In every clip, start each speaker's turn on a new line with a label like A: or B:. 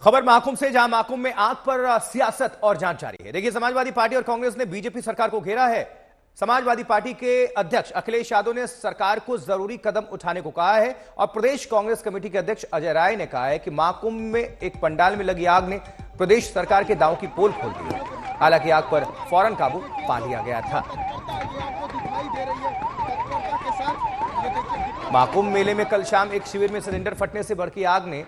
A: खबर महाकुंभ से, जहां महाकुंभ में आग पर सियासत और जांच जारी है। देखिए, समाजवादी पार्टी और कांग्रेस ने बीजेपी सरकार को घेरा है। समाजवादी पार्टी के अध्यक्ष अखिलेश यादव ने सरकार को जरूरी कदम उठाने को कहा है और प्रदेश कांग्रेस कमेटी के अध्यक्ष अजय राय ने कहा है कि महाकुंभ में एक पंडाल में लगी आग ने प्रदेश सरकार के दावों की पोल खोल दी है। हालांकि आग पर फौरन काबू पा लिया गया था। महाकुंभ मेले में कल शाम एक शिविर में सिलेंडर फटने से भड़की आग ने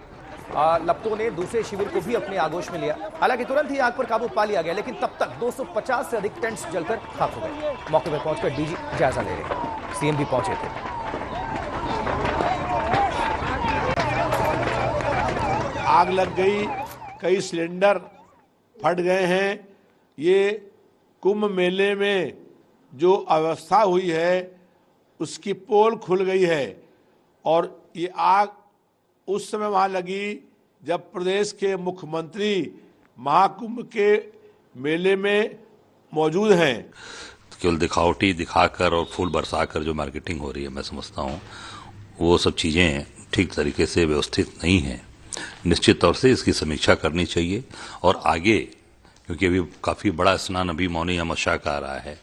A: लपटों ने दूसरे शिविर को भी अपने आगोश में लिया। हालांकि तुरंत ही आग पर काबू पा लिया गया, लेकिन तब तक 250 से अधिक टेंट्स जलकर खाक हो गए। मौके पर पहुंचकर डीजी जायजा ले रहे, सीएम भी पहुंचे थे।
B: आग लग गई, कई सिलेंडर फट गए हैं। ये कुंभ मेले में जो अवस्था हुई है उसकी पोल खुल गई है और ये आग उस समय वहां लगी जब प्रदेश के मुख्यमंत्री महाकुंभ के मेले में मौजूद हैं।
C: केवल दिखावटी दिखाकर और फूल बरसाकर जो मार्केटिंग हो रही है, मैं समझता हूँ वो सब चीजें ठीक तरीके से व्यवस्थित नहीं है। निश्चित तौर से इसकी समीक्षा करनी चाहिए और आगे, क्योंकि अभी काफी बड़ा स्नान अभी मौनी अमावस्या का आ रहा है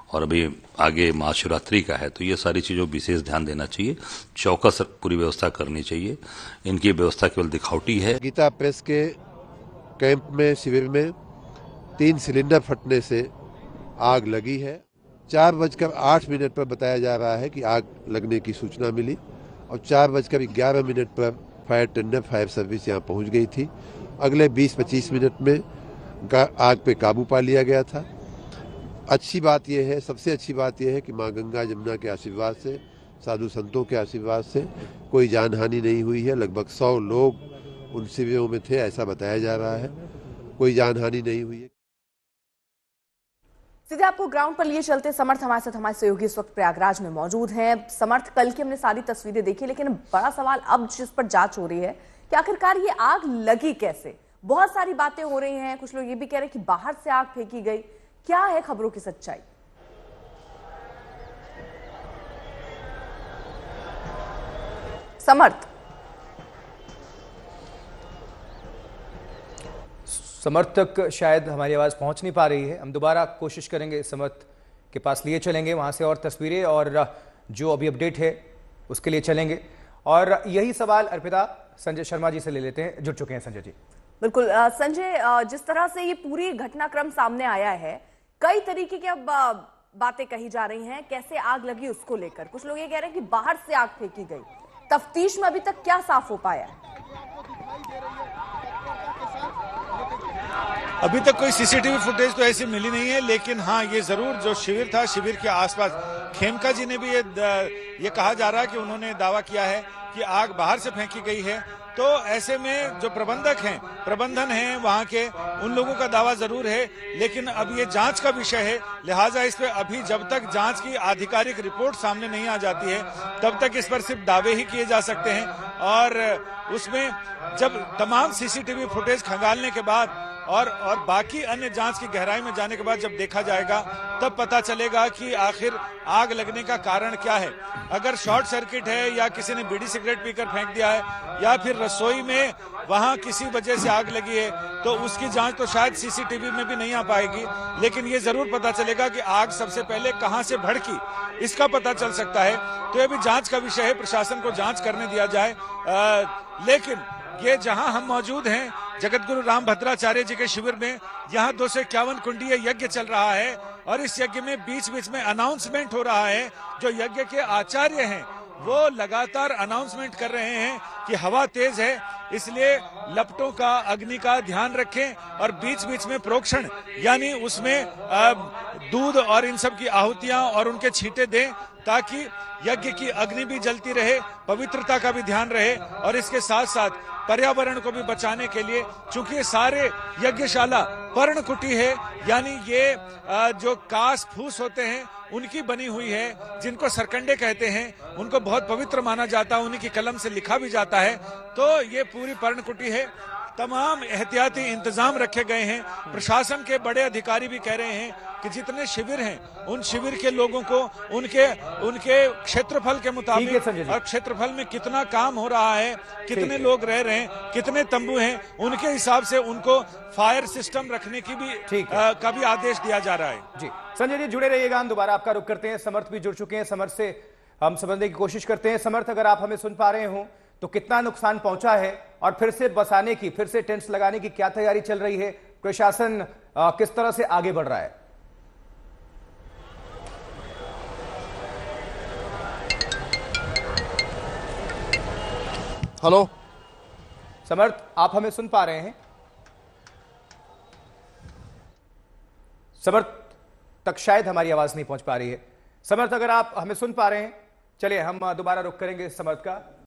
C: और अभी आगे महाशिवरात्रि का है, तो ये सारी चीज़ों पर विशेष ध्यान देना चाहिए। चौकस पूरी व्यवस्था करनी चाहिए। इनकी व्यवस्था केवल दिखावटी है।
D: गीता प्रेस के कैंप में शिविर में 3 सिलेंडर फटने से आग लगी है। 4:08 पर बताया जा रहा है कि आग लगने की सूचना मिली और 4:11 पर फायर टेंडर फायर सर्विस यहाँ पहुँच गई थी। अगले 20-25 मिनट में आग पे काबू पा लिया गया था। अच्छी बात यह है, सबसे अच्छी बात यह है कि माँ गंगा जमुना के आशीर्वाद से, साधु संतों के आशीर्वाद से कोई जानहानि नहीं हुई है। लगभग 100 लोग उन शिविरों में थे, ऐसा बताया जा रहा है। कोई जानहानि नहीं हुई है।
E: सीधे आपको ग्राउंड पर लिए चलते समर्थ हमारे साथ, हमारे सहयोगी इस वक्त प्रयागराज में मौजूद हैं। समर्थ, कल की हमने सारी तस्वीरें देखी, लेकिन बड़ा सवाल अब जिस पर जांच हो रही है कि आखिरकार ये आग लगी कैसे। बहुत सारी बातें हो रही हैं, कुछ लोग ये भी कह रहे हैं कि बाहर से आग फेंकी गई। क्या है खबरों की सच्चाई? समर्थ
A: तक शायद हमारी आवाज पहुंच नहीं पा रही है। हम दोबारा कोशिश करेंगे, समर्थ के पास लिए चलेंगे, वहां से और तस्वीरें और जो अभी अपडेट है उसके लिए चलेंगे। और यही सवाल अर्पिता संजय शर्मा जी से ले लेते हैं, जुड़ चुके हैं संजय जी।
E: बिल्कुल संजय, जिस तरह से ये पूरी घटनाक्रम सामने आया है, कई तरीके की अब बातें कही जा रही हैं कैसे आग लगी उसको लेकर। कुछ लोग ये कह रहे हैं कि बाहर से आग फेंकी गई। तफ्तीश में अभी तक क्या साफ हो पाया है?
F: अभी तक कोई सीसीटीवी फुटेज तो ऐसी मिली नहीं है, लेकिन हाँ, ये जरूर जो शिविर था, शिविर के आसपास खेमका जी ने भी ये कहा जा रहा है कि उन्होंने दावा किया है कि आग बाहर से फेंकी गई है। तो ऐसे में जो प्रबंधन हैं वहां के, उन लोगों का दावा जरूर है, लेकिन अब ये जांच का विषय है, लिहाजा इस पे अभी जब तक जांच की आधिकारिक रिपोर्ट सामने नहीं आ जाती है तब तक इस पर सिर्फ दावे ही किए जा सकते हैं। और उसमें जब तमाम सीसीटीवी फुटेज खंगालने के बाद और बाकी अन्य जांच की गहराई में जाने के बाद जब देखा जाएगा तब पता चलेगा कि आखिर आग लगने का कारण क्या है। अगर शॉर्ट सर्किट है या किसी ने बीड़ी सिगरेट पीकर फेंक दिया है या फिर रसोई में वहां किसी वजह से आग लगी है, तो उसकी जांच तो शायद सीसीटीवी में भी नहीं आ पाएगी, लेकिन ये जरूर पता चलेगा कि आग सबसे पहले कहां से भड़की, इसका पता चल सकता है। तो ये भी जांच का विषय है, प्रशासन को जांच करने दिया जाए। लेकिन ये जहां हम मौजूद हैं जगतगुरु राम भद्राचार्य जी के शिविर में, यहाँ 251 कुंडीय यज्ञ चल रहा है और इस यज्ञ में बीच बीच में अनाउंसमेंट हो रहा है। जो यज्ञ के आचार्य हैं वो लगातार अनाउंसमेंट कर रहे हैं कि हवा तेज है, इसलिए लपटों का, अग्नि का ध्यान रखें और बीच बीच में प्रोक्षण यानी उसमें दूध और इन सब की आहुतियां और उनके छींटे दें ताकि यज्ञ की अग्नि भी जलती रहे, पवित्रता का भी ध्यान रहे और इसके साथ साथ पर्यावरण को भी बचाने के लिए, चूंकि ये सारे यज्ञशाला पर्णकुटी है, यानी ये जो कास फूस होते हैं उनकी बनी हुई है, जिनको सरकंडे कहते हैं, उनको बहुत पवित्र माना जाता है, उन्हीं की कलम से लिखा भी जाता है। तो ये पूरी पर्णकुटी है तमाम एहतियाती इंतजाम रखे गए हैं। प्रशासन के बड़े अधिकारी भी कह रहे हैं कि जितने शिविर हैं उन शिविर के लोगों को उनके क्षेत्रफल के मुताबिक और क्षेत्रफल में कितना काम हो रहा है, कितने लोग रह रहे हैं, कितने तंबू हैं, उनके हिसाब से उनको फायर सिस्टम रखने की भी का भी आदेश दिया जा रहा है।
A: जी संजय जी जुड़े रहिएगा, हम दोबारा आपका रुख करते हैं। समर्थ भी जुड़ चुके हैं, समर्थ से हम समझने की कोशिश करते हैं। समर्थ, अगर आप हमें सुन पा रहे हो तो कितना नुकसान पहुंचा है और फिर से बसाने की, फिर से टेंट्स लगाने की क्या तैयारी चल रही है? प्रशासन किस तरह से आगे बढ़ रहा है?
G: हेलो
A: समर्थ, आप हमें सुन पा रहे हैं? समर्थ तक शायद हमारी आवाज नहीं पहुंच पा रही है। समर्थ, अगर आप हमें सुन पा रहे हैं, चलिए हम दोबारा रुख करेंगे समर्थ का।